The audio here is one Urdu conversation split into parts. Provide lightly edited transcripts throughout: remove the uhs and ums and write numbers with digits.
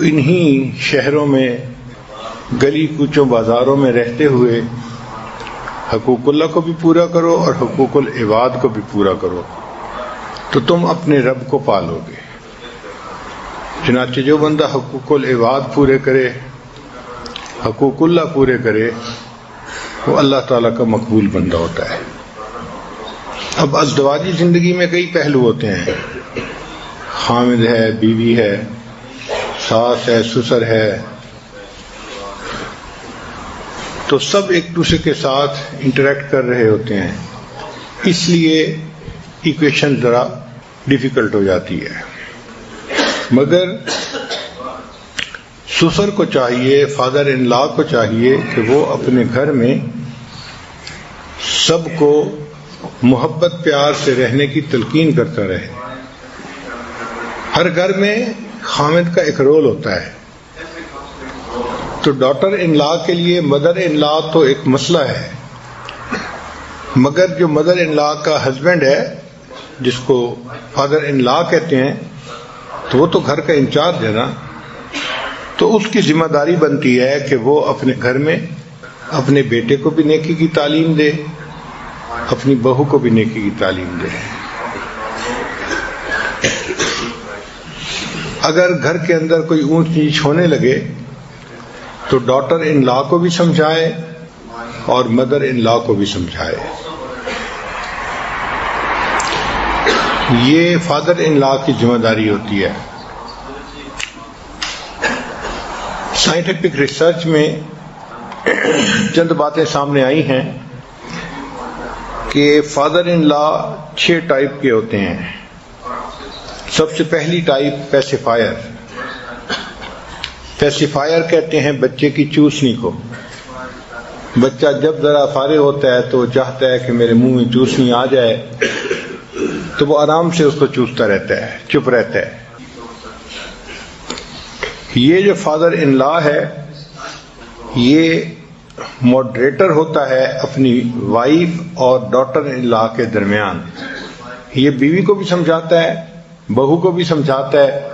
انہی شہروں میں گلی کوچوں بازاروں میں رہتے ہوئے حقوق اللہ کو بھی پورا کرو اور حقوق العباد کو بھی پورا کرو تو تم اپنے رب کو پالو گے۔ چنانچہ جو بندہ حقوق العباد پورے کرے، حقوق اللہ پورے کرے، وہ اللہ تعالیٰ کا مقبول بندہ ہوتا ہے۔ اب ازدواجی زندگی میں کئی پہلو ہوتے ہیں، خامد ہے، بیوی ہے، ساس ہے، سسر ہے، تو سب ایک دوسرے کے ساتھ انٹریکٹ کر رہے ہوتے ہیں، اس لیے ایکویشن ذرا ڈیفیکلٹ ہو جاتی ہے۔ مگر سسر کو چاہیے، فادر ان لا کو چاہیے کہ وہ اپنے گھر میں سب کو محبت پیار سے رہنے کی تلقین کرتا رہے۔ ہر گھر میں خامد کا ایک رول ہوتا ہے، تو ڈاٹر ان لا کے لیے مدر ان لا تو ایک مسئلہ ہے، مگر جو مدر ان لا کا ہسبینڈ ہے جس کو فادر ان لا کہتے ہیں، تو وہ تو گھر کا انچارج ہے نا، تو اس کی ذمہ داری بنتی ہے کہ وہ اپنے گھر میں اپنے بیٹے کو بھی نیکی کی تعلیم دے، اپنی بہو کو بھی نیکی کی تعلیم دے۔ اگر گھر کے اندر کوئی اونچ نیچ ہونے لگے تو ڈاٹر ان لا کو بھی سمجھائے اور مدر ان لا کو بھی سمجھائے۔ یہ فادر ان لا کی ذمہ داری ہوتی ہے۔ سائنٹیفک ریسرچ میں چند باتیں سامنے آئی ہیں کہ فادر ان لا 6 ٹائپ کے ہوتے ہیں۔ سب سے پہلی ٹائپ پیسیفائر۔ پیسیفائر کہتے ہیں بچے کی چوسنی کو۔ بچہ جب ذرا فارغ ہوتا ہے تو چاہتا ہے کہ میرے منہ میں چوسنی آ جائے، تو وہ آرام سے اس کو چوستا رہتا ہے، چپ رہتا ہے۔ یہ جو فادر ان لا ہے یہ ماڈریٹر ہوتا ہے اپنی وائف اور ڈاٹر ان لا کے درمیان۔ یہ بیوی کو بھی سمجھاتا ہے، بہو کو بھی سمجھاتا ہے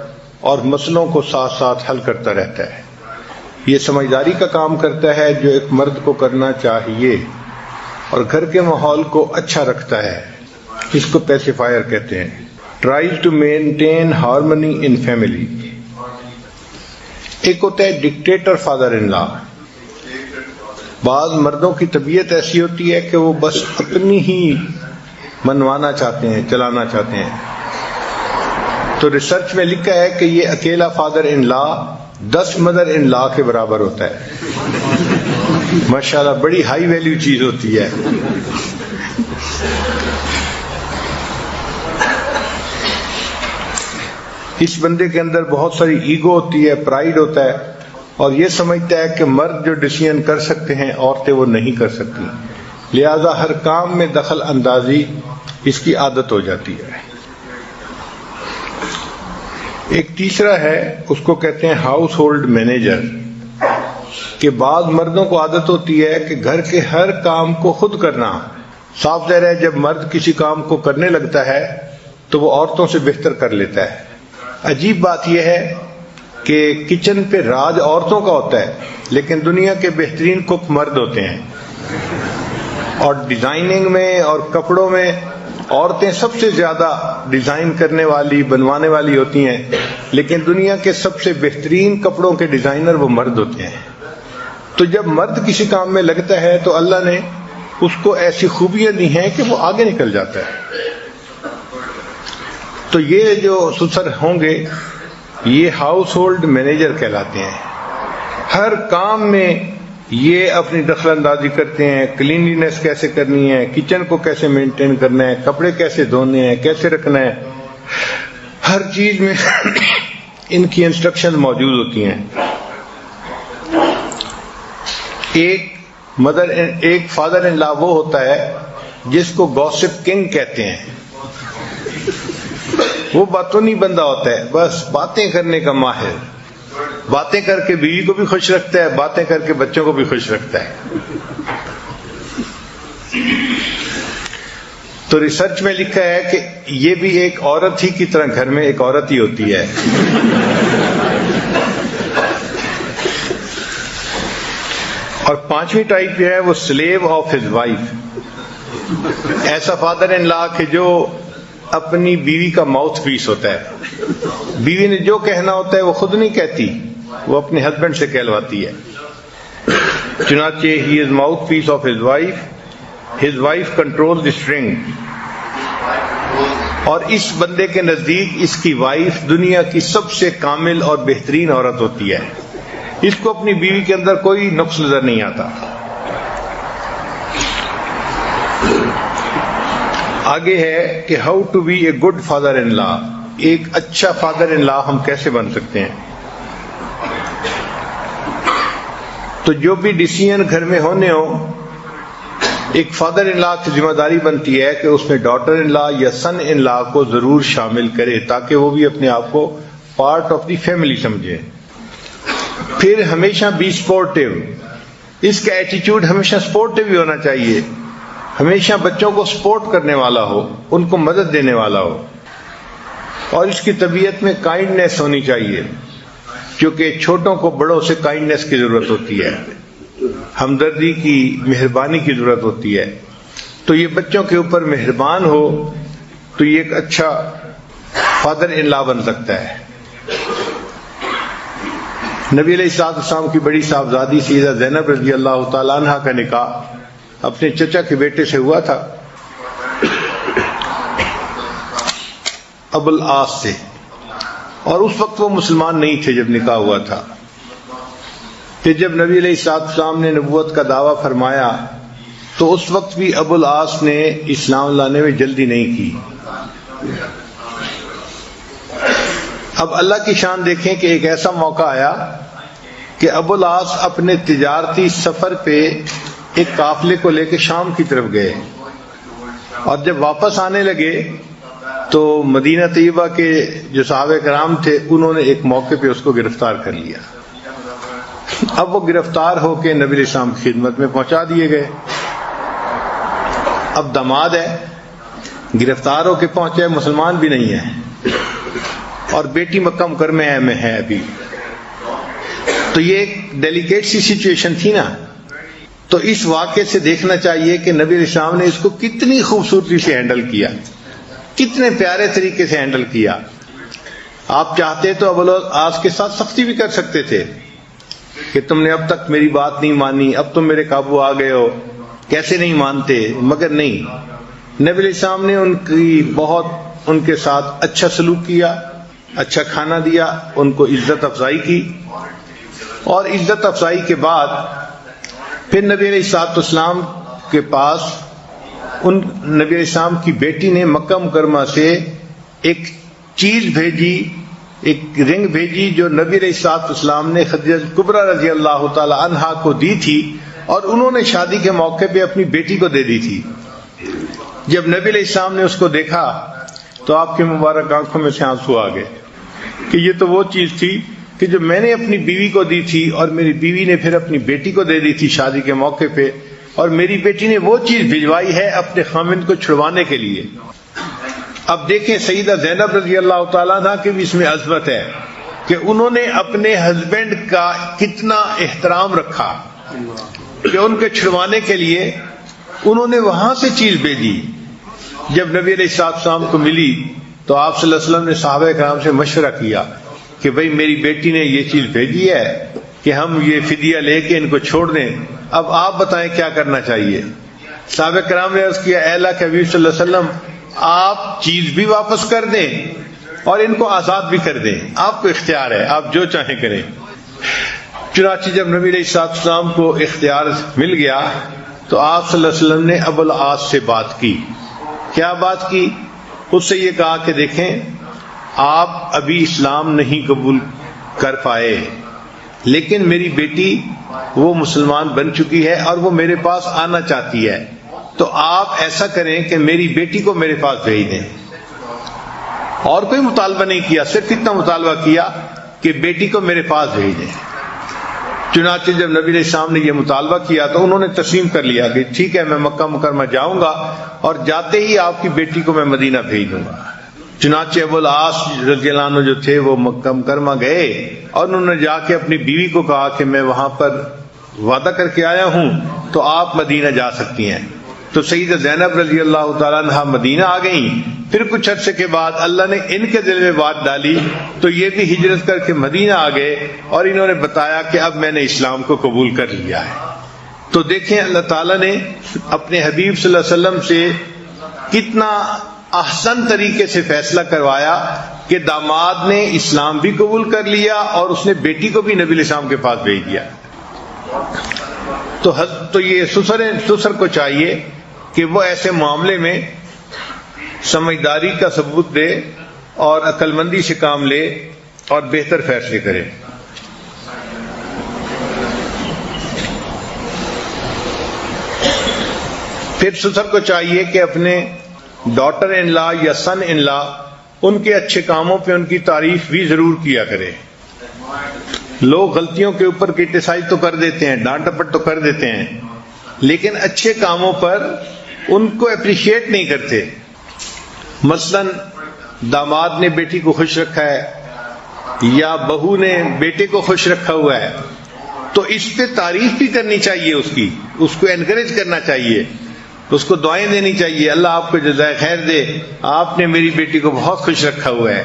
اور مسئلوں کو ساتھ ساتھ حل کرتا رہتا ہے۔ یہ سمجھداری کا کام کرتا ہے جو ایک مرد کو کرنا چاہیے اور گھر کے ماحول کو اچھا رکھتا ہے۔ اس کو پیسیفائر کہتے ہیں۔ Tries to maintain harmony in family. ایک ہوتا ہے ڈکٹیٹر فادر ان لا۔ بعض مردوں کی طبیعت ایسی ہوتی ہے کہ وہ بس اپنی ہی منوانا چاہتے ہیں، چلانا چاہتے ہیں۔ تو ریسرچ میں لکھا ہے کہ یہ اکیلا father in law 10 mother in لا کے برابر ہوتا ہے۔ ماشاءاللہ بڑی ہائی ویلیو چیز ہوتی ہے۔ اس بندے کے اندر بہت ساری ایگو ہوتی ہے، پرائیڈ ہوتا ہے، اور یہ سمجھتا ہے کہ مرد جو ڈیسیژن کر سکتے ہیں عورتیں وہ نہیں کر سکتی، لہذا ہر کام میں دخل اندازی اس کی عادت ہو جاتی ہے۔ ایک تیسرا ہے، اس کو کہتے ہیں ہاؤس ہولڈ مینیجر، کہ بعض مردوں کو عادت ہوتی ہے کہ گھر کے ہر کام کو خود کرنا۔ صاف ظاہر ہے جب مرد کسی کام کو کرنے لگتا ہے تو وہ عورتوں سے بہتر کر لیتا ہے۔ عجیب بات یہ ہے کہ کچن پہ راج عورتوں کا ہوتا ہے لیکن دنیا کے بہترین کک مرد ہوتے ہیں، اور ڈیزائننگ میں اور کپڑوں میں عورتیں سب سے زیادہ ڈیزائن کرنے والی، بنوانے والی ہوتی ہیں، لیکن دنیا کے سب سے بہترین کپڑوں کے ڈیزائنر وہ مرد ہوتے ہیں۔ تو جب مرد کسی کام میں لگتا ہے تو اللہ نے اس کو ایسی خوبیاں دی ہیں کہ وہ آگے نکل جاتا ہے۔ تو یہ جو سسر ہوں گے یہ ہاؤس ہولڈ مینیجر کہلاتے ہیں۔ ہر کام میں یہ اپنی دخل اندازی کرتے ہیں، کلینلینس کیسے کرنی ہے، کچن کو کیسے مینٹین کرنا ہے، کپڑے کیسے دھونے ہیں، کیسے رکھنا ہے، ہر چیز میں ان کی انسٹرکشن موجود ہوتی ہیں۔ ایک فادر ان لا وہ ہوتا ہے جس کو گوسپ کنگ کہتے ہیں۔ وہ باتوں نہیں بندہ ہوتا ہے، بس باتیں کرنے کا ماہر، باتیں کر کے بیوی کو بھی خوش رکھتا ہے، باتیں کر کے بچوں کو بھی خوش رکھتا ہے۔ تو ریسرچ میں لکھا ہے کہ یہ بھی ایک عورت ہی کی طرح گھر میں ایک عورت ہی ہوتی ہے۔ اور پانچویں ٹائپ جو ہے وہ سلیو آف ہز وائف، ایسا فادر ان لا کہ جو اپنی بیوی کا ماؤتھ پیس ہوتا ہے، بیوی نے جو کہنا ہوتا ہے وہ خود نہیں کہتی، وہ اپنے ہسبینڈ سے کہلواتی ہے. چنانچہ ہی is mouthpiece of his wife control the string, اور اس بندے کے نزدیک اس کی وائف دنیا کی سب سے کامل اور بہترین عورت ہوتی ہے، اس کو اپنی بیوی کے اندر کوئی نقص نظر نہیں آتا. آگے ہے کہ how to be a good father in law, ایک اچھا فادر ان لا ہم کیسے بن سکتے ہیں. تو جو بھی ڈیسیژن گھر میں ہونے ہو، ایک فادر ان لا کی ذمہ داری بنتی ہے کہ اس میں ڈاٹر ان لا یا سن ان لا کو ضرور شامل کرے تاکہ وہ بھی اپنے آپ کو پارٹ آف دی فیملی سمجھے. پھر ہمیشہ بی سپورٹیو، اس کا ایٹیچیوڈ ہمیشہ سپورٹیو ہی ہونا چاہیے، ہمیشہ بچوں کو سپورٹ کرنے والا ہو، ان کو مدد دینے والا ہو. اور اس کی طبیعت میں کائنڈنیس ہونی چاہیے، کیونکہ چھوٹوں کو بڑوں سے کائنڈنیس کی ضرورت ہوتی ہے، ہمدردی کی، مہربانی کی ضرورت ہوتی ہے. تو یہ بچوں کے اوپر مہربان ہو تو یہ ایک اچھا فادر ان لا بن سکتا ہے. نبی علیہ السلام کی بڑی صاحبزادی سیدہ زینب رضی اللہ تعالیٰ عنہ کا نکاح اپنے چچا کے بیٹے سے ہوا تھا، ابو العاص سے، اور اس وقت وہ مسلمان نہیں تھے جب نکاح ہوا تھا. کہ جب نبی علیہ السلام نے نبوت کا دعویٰ فرمایا تو اس وقت بھی ابو العاص نے اسلام لانے میں جلدی نہیں کی. اب اللہ کی شان دیکھیں کہ ایک ایسا موقع آیا کہ ابو العاص اپنے تجارتی سفر پہ ایک قافلے کو لے کے شام کی طرف گئے، اور جب واپس آنے لگے تو مدینہ طیبہ کے جو صحابہ کرام تھے انہوں نے ایک موقع پہ اس کو گرفتار کر لیا. اب وہ گرفتار ہو کے نبی علیہ السلام کی خدمت میں پہنچا دیے گئے. اب داماد ہے، گرفتار ہو کے پہنچے، مسلمان بھی نہیں ہے، اور بیٹی مکہ مکرمہ میں ہے ابھی. تو یہ ایک ڈیلیکیٹ سی سچویشن تھی نا. تو اس واقعے سے دیکھنا چاہیے کہ نبی علیہ السلام نے اس کو کتنی خوبصورتی سے ہینڈل کیا، کتنے پیارے طریقے سے ہینڈل کیا. آپ چاہتے تو ابو العاص کے ساتھ سختی بھی کر سکتے تھے کہ تم نے اب تک میری بات نہیں مانی، اب تم میرے قابو آ گئے ہو، کیسے نہیں مانتے. مگر نہیں، نبی علیہ السلام نے ان کے ساتھ اچھا سلوک کیا، اچھا کھانا دیا، ان کو عزت افزائی کی. اور عزت افزائی کے بعد پھر نبی علیہ السلام کے پاس نبی علیہ السلام کی بیٹی نے مکہ مکرمہ سے ایک چیز بھیجی، ایک رنگ بھیجی جو نبی علیہ السلام نے خدیجہ کبریٰ رضی اللہ تعالی عنہا کو دی تھی، اور انہوں نے شادی کے موقع پہ اپنی بیٹی کو دے دی تھی. جب نبی علیہ السلام نے اس کو دیکھا تو آپ کے مبارک آنکھوں میں سے آنسو آ گئے کہ یہ تو وہ چیز تھی کہ جو میں نے اپنی بیوی کو دی تھی، اور میری بیوی نے پھر اپنی بیٹی کو دے دی تھی شادی کے موقع پہ، اور میری بیٹی نے وہ چیز بھجوائی ہے اپنے خامند کو چھڑوانے کے لیے. اب دیکھیں سیدہ زینب رضی اللہ تعالیٰ عنہ کی بھی اس میں عظمت ہے کہ انہوں نے اپنے ہسبینڈ کا کتنا احترام رکھا کہ ان کے چھڑوانے کے لیے انہوں نے وہاں سے چیز بھیجی. جب نبی علیہ السلام کو ملی تو آپ صلی اللہ علیہ وسلم نے صحابہ کرام سے مشورہ کیا کہ بھئی میری بیٹی نے یہ چیز بھیجی ہے کہ ہم یہ فدیہ لے کے ان کو چھوڑ دیں، اب آپ بتائیں کیا کرنا چاہیے. صحابہ کرام نے عرض کیا، اے اللہ کے حبیب صلی اللہ علیہ وسلم آپ چیز بھی واپس کر دیں اور ان کو آزاد بھی کر دیں، آپ کو اختیار ہے، آپ جو چاہیں کریں. چنانچہ جب نبی علیہ السلام کو اختیار مل گیا تو آپ صلی اللہ علیہ وسلم نے ابو العاص سے بات کی. کیا بات کی؟ اس سے یہ کہا کہ دیکھیں آپ ابھی اسلام نہیں قبول کر پائے، لیکن میری بیٹی وہ مسلمان بن چکی ہے اور وہ میرے پاس آنا چاہتی ہے، تو آپ ایسا کریں کہ میری بیٹی کو میرے پاس بھیج دیں. اور کوئی مطالبہ نہیں کیا، صرف اتنا مطالبہ کیا کہ بیٹی کو میرے پاس بھیج دیں. چنانچہ جب نبی علیہ السلام نے یہ مطالبہ کیا تو انہوں نے تسلیم کر لیا کہ ٹھیک ہے میں مکہ مکرمہ جاؤں گا اور جاتے ہی آپ کی بیٹی کو میں مدینہ بھیج دوں گا. چنانچہ ابو العاص رضی اللہ عنہ جو تھے وہ مکہ مکرمہ گئے اور انہوں نے جا کے اپنی بیوی کو کہا کہ میں وہاں پر وعدہ کر کے آیا ہوں تو آپ مدینہ جا سکتی ہیں. تو سیدہ زینب رضی اللہ تعالیٰ عنہ مدینہ آ گئیں. پھر کچھ عرصے کے بعد اللہ نے ان کے دل میں بات ڈالی تو یہ بھی ہجرت کر کے مدینہ آ گئے اور انہوں نے بتایا کہ اب میں نے اسلام کو قبول کر لیا ہے. تو دیکھیں اللہ تعالیٰ نے اپنے حبیب صلی اللہ علیہ وسلم سے کتنا احسن طریقے سے فیصلہ کروایا کہ داماد نے اسلام بھی قبول کر لیا اور اس نے بیٹی کو بھی نبی علیہ السلام کے پاس بھیج دیا. تو یہ سسر کو چاہیے کہ وہ ایسے معاملے میں سمجھداری کا ثبوت دے اور عقل مندی سے کام لے اور بہتر فیصلے کرے. پھر سسر کو چاہیے کہ اپنے ڈاٹر ان لا یا سن ان لا ان کے اچھے کاموں پہ ان کی تعریف بھی ضرور کیا کرے. لوگ غلطیوں کے اوپر کرٹیسائز تو کر دیتے ہیں، ڈانٹ ڈپٹ تو کر دیتے ہیں، لیکن اچھے کاموں پر ان کو اپریشیٹ نہیں کرتے. مثلا داماد نے بیٹی کو خوش رکھا ہے یا بہو نے بیٹے کو خوش رکھا ہوا ہے تو اس پہ تعریف بھی کرنی چاہیے، اس کو انکریج کرنا چاہیے، اس کو دعائیں دینی چاہیے. اللہ آپ کو جزائے خیر دے، آپ نے میری بیٹی کو بہت خوش رکھا ہوا ہے.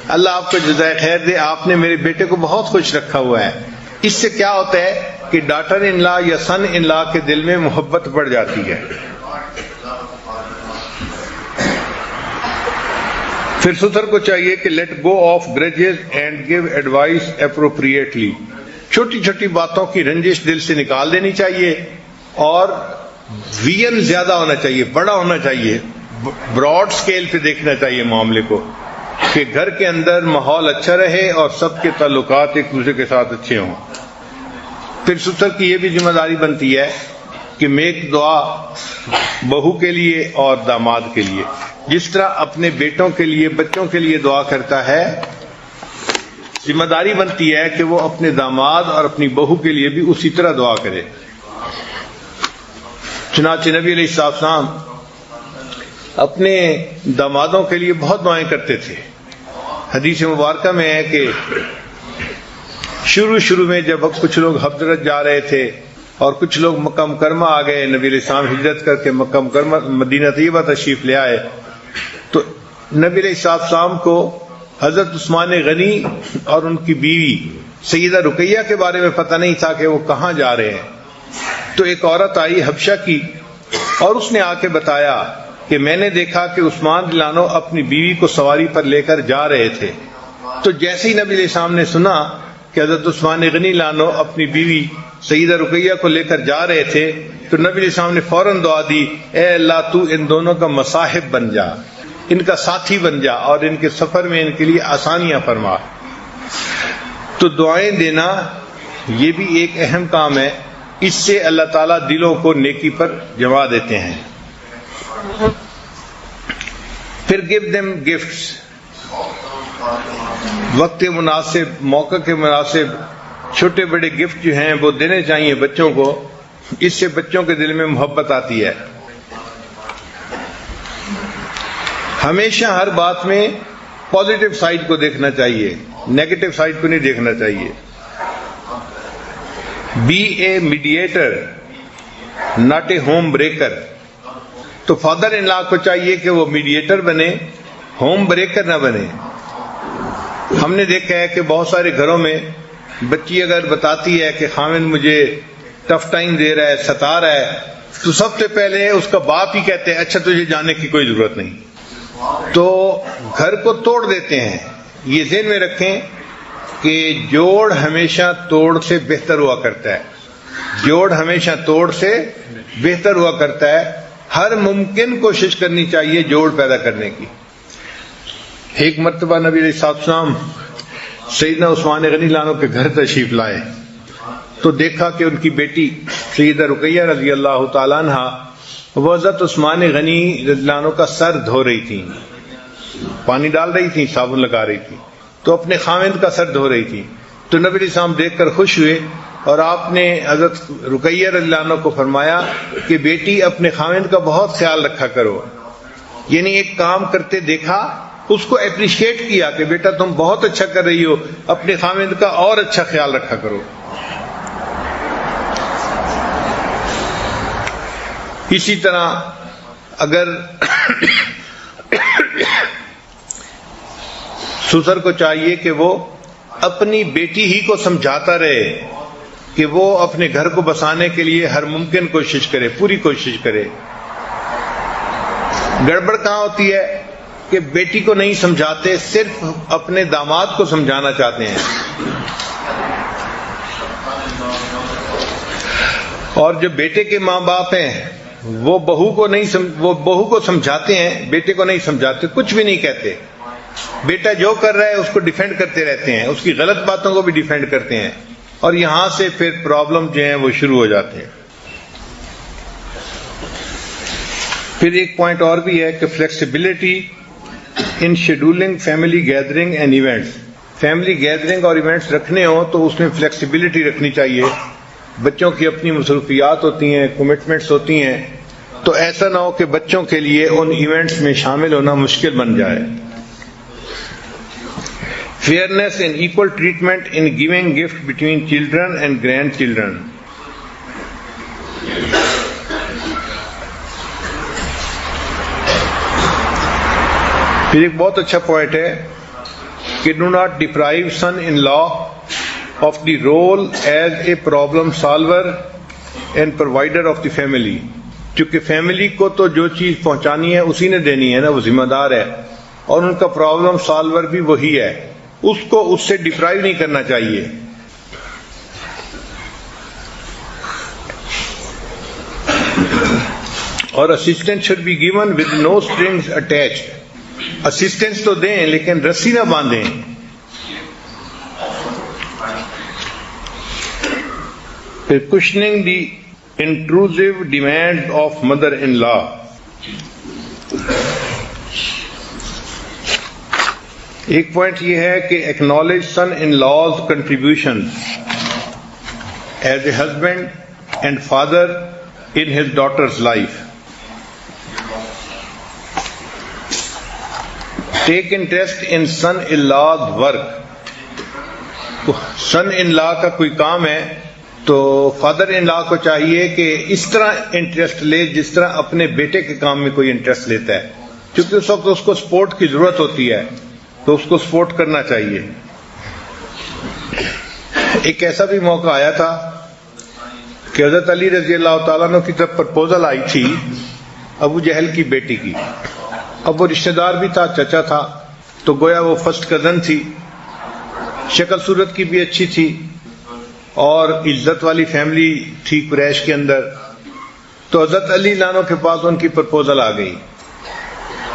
اللہ آپ کو جزائے خیر دے، آپ نے میرے بیٹے کو بہت خوش رکھا ہوا ہے. اس سے کیا ہوتا ہے کہ ڈاٹر ان لا یا سن ان لا کے دل میں محبت بڑھ جاتی ہے. پھر سسر کو چاہیے کہ let go of grudges and give advice appropriately. چھوٹی چھوٹی باتوں کی رنجش دل سے نکال دینی چاہیے اور ویژن زیادہ ہونا چاہیے، بڑا ہونا چاہیے، براڈ سکیل پہ دیکھنا چاہیے معاملے کو کہ گھر کے اندر ماحول اچھا رہے اور سب کے تعلقات ایک دوسرے کے ساتھ اچھے ہوں. پھر سسر کی یہ بھی ذمہ داری بنتی ہے کہ میک دعا بہو کے لیے اور داماد کے لیے. جس طرح اپنے بیٹوں کے لیے بچوں کے لیے دعا کرتا ہے، ذمہ داری بنتی ہے کہ وہ اپنے داماد اور اپنی بہو کے لیے بھی اسی طرح دعا کرے. چنانچہ نبی علیہ السلام اپنے دامادوں کے لیے بہت دعائیں کرتے تھے. حدیث مبارکہ میں ہے کہ شروع میں جب کچھ لوگ حضرت جا رہے تھے اور کچھ لوگ مکہ مکرمہ آ گئے، نبی علیہ السلام ہجرت کر کے مکہ مکرمہ مدینہ طیبہ تشریف لے آئے، تو نبی علیہ السلام کو حضرت عثمان غنی اور ان کی بیوی سیدہ رقیہ کے بارے میں پتہ نہیں تھا کہ وہ کہاں جا رہے ہیں. تو ایک عورت آئی حبشہ کی اور اس نے آ کے بتایا کہ میں نے دیکھا کہ عثمان رضی اللہ عنہ اپنی بیوی کو سواری پر لے کر جا رہے تھے. تو جیسے ہی نبی علیہ السلام نے سنا کہ حضرت عثمان غنی رضی اللہ عنہ اپنی بیوی سیدہ رقیہ کو لے کر جا رہے تھے تو نبی علیہ السلام نے فوراً دعا دی، اے اللہ تو ان دونوں کا مصاحب بن جا، ان کا ساتھی بن جا اور ان کے سفر میں ان کے لیے آسانیاں فرما. تو دعائیں دینا یہ بھی ایک اہم کام ہے، اس سے اللہ تعالیٰ دلوں کو نیکی پر جما دیتے ہیں. پھر گیو دیم گفٹس، وقت مناسب موقع کے مناسب چھوٹے بڑے گفٹ جو ہیں وہ دینے چاہیے بچوں کو، اس سے بچوں کے دل میں محبت آتی ہے. ہمیشہ ہر بات میں پازیٹو سائڈ کو دیکھنا چاہیے، نیگیٹو سائڈ کو نہیں دیکھنا چاہیے. Be a mediator not a home breaker. تو فادر ان لا کو چاہیے کہ وہ میڈیٹر بنے، ہوم بریکر نہ بنے. ہم نے دیکھا ہے کہ بہت سارے گھروں میں بچی اگر بتاتی ہے کہ خاوند مجھے ٹف ٹائم دے رہا ہے، ستا رہا ہے، تو سب سے پہلے اس کا باپ ہی کہتے ہیں اچھا تجھے جانے کی کوئی ضرورت نہیں. تو گھر کو توڑ دیتے ہیں. یہ ذہن میں رکھیں کہ جوڑ ہمیشہ توڑ سے بہتر ہوا کرتا ہے، جوڑ ہمیشہ توڑ سے بہتر ہوا کرتا ہے. ہر ممکن کوشش کرنی چاہیے جوڑ پیدا کرنے کی. ایک مرتبہ نبی علیہ السلام سیدنا عثمان غنی اللہ عنہ کے گھر تشریف لائے تو دیکھا کہ ان کی بیٹی سیدہ رقیہ رضی اللہ تعالیٰ عنہ وہ حضرت عثمان غنی رضی اللہ عنہ کا سر دھو رہی تھی، پانی ڈال رہی تھی، صابن لگا رہی تھی، تو اپنے خاوند کا سر دھو رہی تھی. تو نبی علیہ السلام دیکھ کر خوش ہوئے اور آپ نے حضرت رقیہ رضی اللہ عنہ کو فرمایا کہ بیٹی اپنے خاوند کا بہت خیال رکھا کرو. یعنی ایک کام کرتے دیکھا، اس کو اپریشیٹ کیا کہ بیٹا تم بہت اچھا کر رہی ہو، اپنے خاوند کا اور اچھا خیال رکھا کرو. اسی طرح اگر سسر کو چاہیے کہ وہ اپنی بیٹی ہی کو سمجھاتا رہے کہ وہ اپنے گھر کو بسانے کے لیے ہر ممکن کوشش کرے، پوری کوشش کرے۔ گڑبڑ کہاں ہوتی ہے کہ بیٹی کو نہیں سمجھاتے، صرف اپنے داماد کو سمجھانا چاہتے ہیں، اور جو بیٹے کے ماں باپ ہیں وہ بہو کو سمجھاتے ہیں، بیٹے کو نہیں سمجھاتے، کچھ بھی نہیں کہتے۔ بیٹا جو کر رہا ہے اس کو ڈیفینڈ کرتے رہتے ہیں، اس کی غلط باتوں کو بھی ڈیفینڈ کرتے ہیں، اور یہاں سے پھر پرابلم جو ہیں وہ شروع ہو جاتے ہیں۔ پھر ایک پوائنٹ اور بھی ہے کہ flexibility in scheduling family gathering and events, family gathering اور ایونٹس رکھنے ہوں تو اس میں فلیکسیبلٹی رکھنی چاہیے۔ بچوں کی اپنی مصروفیات ہوتی ہیں، کمٹمنٹس ہوتی ہیں، تو ایسا نہ ہو کہ بچوں کے لیے ان ایونٹس میں شامل ہونا مشکل بن جائے۔ Fairness and equal treatment in giving gift between children and grandchildren, پھر ایک بہت اچھا پوائنٹ ہے کہ do not deprive son in law of the role as a problem solver and provider of the family, چونکہ فیملی کو تو جو چیز پہنچانی ہے اسی نے دینی ہے نا، وہ ذمہ دار ہے، اور ان کا پرابلم سالور بھی وہی ہے، اس کو اس سے ڈپرائیو نہیں کرنا چاہیے۔ اور assistance should be given with no strings attached, assistance تو دیں لیکن رسی نہ باندھیں۔ پھر cushioning the intrusive demand of mother in law, ایک پوائنٹ یہ ہے کہ acknowledge son in law's contribution as a husband and father in his daughter's life, take interest in son in law's work, son in law کا کوئی کام ہے تو فادر ان لا کو چاہیے کہ اس طرح انٹرسٹ لے جس طرح اپنے بیٹے کے کام میں کوئی انٹرسٹ لیتا ہے، کیونکہ اس وقت اس کو سپورٹ کی ضرورت ہوتی ہے تو اس کو سپورٹ کرنا چاہیے۔ ایک ایسا بھی موقع آیا تھا کہ حضرت علی رضی اللہ تعالیٰ عنہ کی طرف پرپوزل آئی تھی ابو جہل کی بیٹی کی، اب وہ رشتہ دار بھی تھا، چچا تھا، تو گویا وہ فرسٹ کزن تھی، شکل صورت کی بھی اچھی تھی اور عزت والی فیملی تھی قریش کے اندر، تو حضرت علی لانو کے پاس ان کی پرپوزل آ گئی،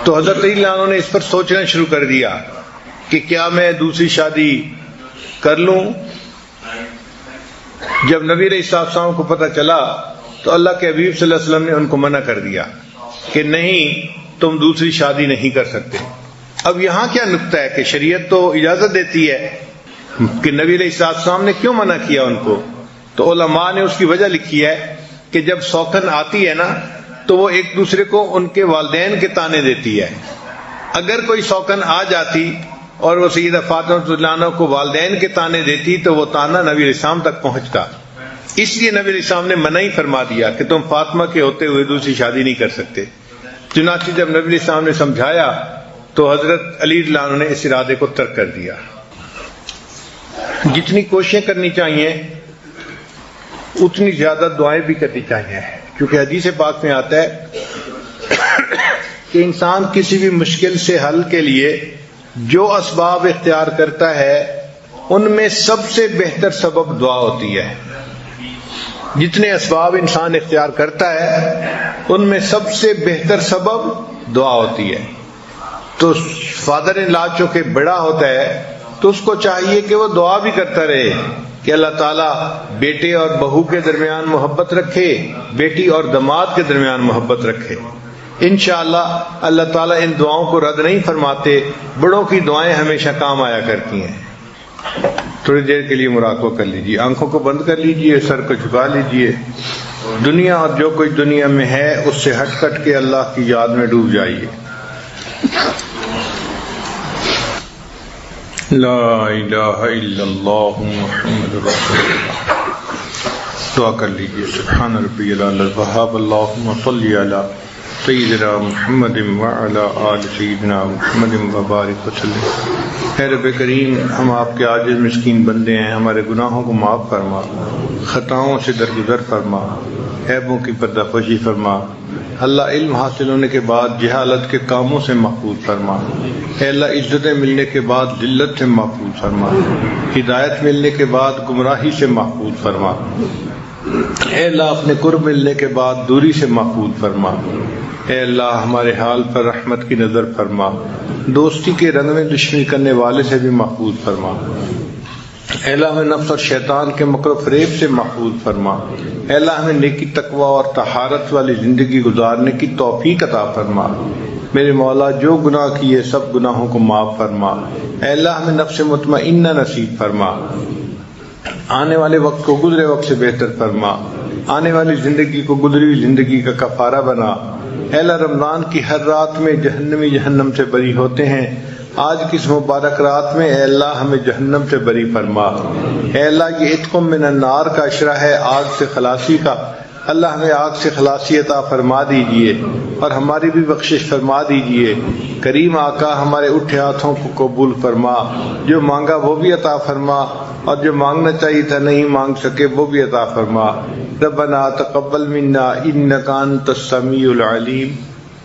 تو حضرت علی لانو نے اس پر سوچنا شروع کر دیا کہ کیا میں دوسری شادی کر لوں۔ جب نبی علیہ السلام کو پتہ چلا تو اللہ کے حبیب صلی اللہ علیہ وسلم نے ان کو منع کر دیا کہ نہیں، تم دوسری شادی نہیں کر سکتے۔ اب یہاں کیا نکتہ ہے کہ شریعت تو اجازت دیتی ہے کہ نبی علیہ السلام نے کیوں منع کیا ان کو، تو علماء نے اس کی وجہ لکھی ہے کہ جب سوکن آتی ہے نا تو وہ ایک دوسرے کو ان کے والدین کے تانے دیتی ہے۔ اگر کوئی سوکن آ جاتی اور وہ سیدہ فاطمہ رضی اللہ عنہا کو والدین کے تانے دیتی تو وہ تانا نبی علیہ السلام تک پہنچتا، اس لیے نبی علیہ السلام نے منع ہی فرما دیا کہ تم فاطمہ کے ہوتے ہوئے دوسری شادی نہیں کر سکتے۔ چنانچہ جب نبی علیہ السلام نے سمجھایا تو حضرت علی رضی اللہ عنہ نے اس ارادے کو ترک کر دیا۔ جتنی کوششیں کرنی چاہیے اتنی زیادہ دعائیں بھی کرنی چاہیے، کیونکہ حدیث پاک میں آتا ہے کہ انسان کسی بھی مشکل سے حل کے لیے جو اسباب اختیار کرتا ہے ان میں سب سے بہتر سبب دعا ہوتی ہے۔ جتنے اسباب انسان اختیار کرتا ہے ان میں سب سے بہتر سبب دعا ہوتی ہے۔ تو فادر ان لا چونکہ بڑا ہوتا ہے تو اس کو چاہیے کہ وہ دعا بھی کرتا رہے کہ اللہ تعالیٰ بیٹے اور بہو کے درمیان محبت رکھے، بیٹی اور داماد کے درمیان محبت رکھے۔ انشاءاللہ اللہ تعالیٰ ان دعاؤں کو رد نہیں فرماتے، بڑوں کی دعائیں ہمیشہ کام آیا کرتی ہیں۔ تھوڑی دیر کے لیے مراقبہ کر لیجیے، آنکھوں کو بند کر لیجیے، سر کو جھکا لیجیے، دنیا اور جو کچھ دنیا میں ہے اس سے ہٹ کٹ کے اللہ کی یاد میں ڈوب جائیے۔ لا الہ الا اللہ محمد رسول اللہ۔ دعا کر لیجیے. سبحان ربی العلی الوہاب اللہم صلی علی سیدنا محمد وعلی آل سیدنا محمد وبارک وسلم. اے رب کریم، ہم آپ کے عاجز مسکین بندے ہیں، ہمارے گناہوں کو معاف فرما، خطاؤں سے درگزر فرما، عیبوں کی پردہ پوشی فرما. اللہ علم حاصل ہونے کے بعد جہالت کے کاموں سے محفوظ فرما. اے اللہ عزتیں ملنے کے بعد ذلت سے محفوظ فرما، ہدایت ملنے کے بعد گمراہی سے محفوظ فرما. اے اللہ اپنے قرب ملنے کے بعد دوری سے محفوظ فرما. اے اللہ ہمارے حال پر رحمت کی نظر فرما، دوستی کے رنگ میں دشمنی کرنے والے سے بھی محفوظ فرما. اے اللہ ہمیں نفس اور شیطان کے مکر و فریب سے محفوظ فرما. اے اللہ ہمیں نیکی تقوی اور طہارت والی زندگی گزارنے کی توفیق عطا فرما. میرے مولا جو گناہ کیے سب گناہوں کو معاف فرما. اے اللہ ہمیں نفس مطمئنہ نصیب فرما. آنے والے وقت کو گزرے وقت سے بہتر فرما. آنے والی زندگی کو گزری ہوئی زندگی کا کفارہ بنا. اے اللہ رمضان کی ہر رات میں جہنمی جہنم سے بری ہوتے ہیں، آج کی اس مبارک رات میں اے اللہ ہمیں جہنم سے بری فرما. اے اللہ یہ عتق من النار کا اشرہ ہے، آگ سے خلاصی کا. اللہ ہمیں آگ سے خلاصی عطا فرما دیجئے اور ہماری بھی بخشش فرما دیجئے. کریم آقا ہمارے اٹھے ہاتھوں کو قبول فرما، جو مانگا وہ بھی عطا فرما اور جو مانگنا چاہیے تھا نہیں مانگ سکے وہ بھی عطا فرما. ربنا تقبل منا انک انت السمیع العلیم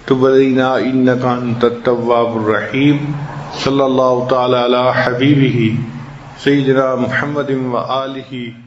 تب علینا انک انت التواب الرحیم. صلی اللہ تعالی علی حبیبہ سیدنا محمد و آلہ